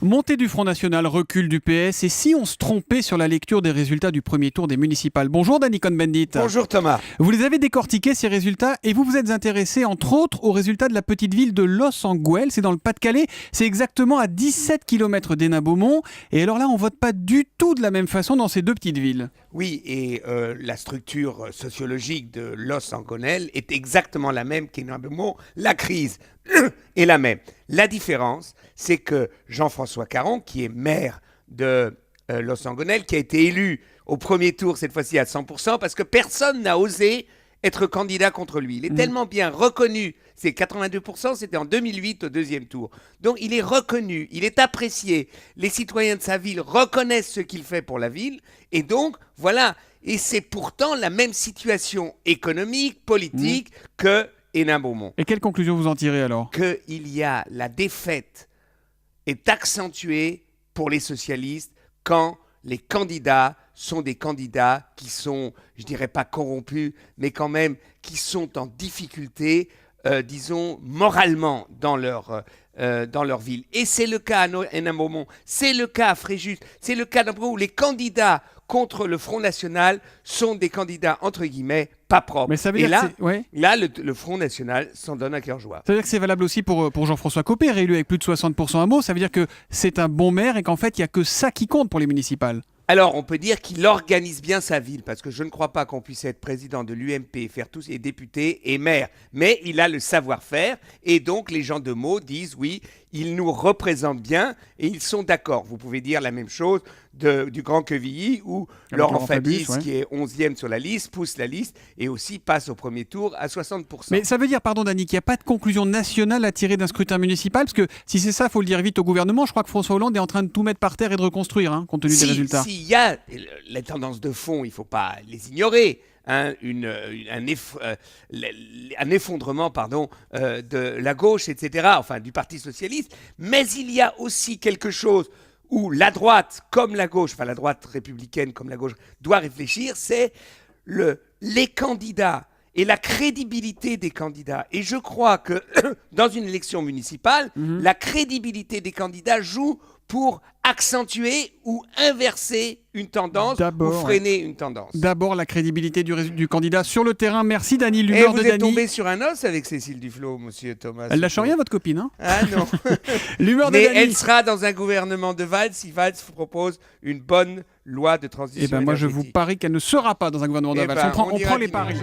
Montée du Front National, recul du PS, et si on se trompait sur la lecture des résultats du premier tour des municipales? Bonjour Danny Cohn-Bendit. Bonjour Thomas. Vous les avez décortiqués ces résultats et vous vous êtes intéressé entre autres aux résultats de la petite ville de Los-en-Gouel, c'est dans le Pas-de-Calais, c'est exactement à 17 km d'Hénin-Beaumont. Et alors là, on vote pas du tout de la même façon dans ces deux petites villes. Oui, et la structure sociologique de Los-en-Gouel est exactement la même qu'Hénin-Beaumont. La crise est la même. La différence, c'est que Jean-François Caron, qui est maire de Los-en-Gouel, qui a été élu au premier tour, cette fois-ci à 100%, parce que personne n'a osé être candidat contre lui. Il est tellement bien reconnu, c'est 82%, c'était en 2008 au deuxième tour. Donc il est reconnu, il est apprécié. Les citoyens de sa ville reconnaissent ce qu'il fait pour la ville. Et donc, voilà. Et c'est pourtant la même situation économique, politique que Hénin-Beaumont. Et quelle conclusion vous en tirez alors? Qu'il y a la défaite est accentuée pour les socialistes quand les candidats sont des candidats qui sont, je dirais pas corrompus, mais quand même qui sont en difficulté, disons, moralement dans leur ville. Et c'est le cas à Hénin-Beaumont, c'est le cas à Fréjus, c'est le cas où les candidats contre le Front National sont des candidats, entre guillemets, pas propres. Mais ça veut et dire là, le Front National s'en donne à cœur joie. Ça veut dire que c'est valable aussi pour Jean-François Copé, réélu avec plus de 60% à Meaux. Ça veut dire que c'est un bon maire et qu'en fait, il n'y a que ça qui compte pour les municipales. Alors, on peut dire qu'il organise bien sa ville, parce que je ne crois pas qu'on puisse être président de l'UMP, faire tous et député et maire. Mais il a le savoir-faire, et donc les gens de Meaux disent oui, il nous représente bien, et ils sont d'accord. Vous pouvez dire la même chose du Grand Quevilly, où Laurent Fabius, qui est 11e sur la liste, pousse la liste, et aussi passe au premier tour à 60%. Mais ça veut dire, pardon Danny, qu'il n'y a pas de conclusion nationale à tirer d'un scrutin municipal, parce que si c'est ça, il faut le dire vite au gouvernement. Je crois que François Hollande est en train de tout mettre par terre et de reconstruire, compte tenu des résultats. S'il y a les tendances de fond, il ne faut pas les ignorer. Un effondrement de la gauche, etc., enfin du Parti socialiste. Mais il y a aussi quelque chose où la droite comme la gauche, enfin la droite républicaine comme la gauche, doit réfléchir, c'est les candidats et la crédibilité des candidats. Et je crois que dans une élection municipale, la crédibilité des candidats joue pour accentuer ou inverser une tendance ou freiner une tendance. D'abord, la crédibilité du candidat sur le terrain. Merci Danny. Et vous êtes tombé sur un os avec Cécile Duflot, monsieur Thomas. Elle lâche rien, votre copine, Ah non. L'humeur de Mais Danny. elle sera dans un gouvernement de Valls si Valls propose une bonne loi de transition énergétique. Moi, je vous parie qu'elle ne sera pas dans un gouvernement de Valls. On prend les paris.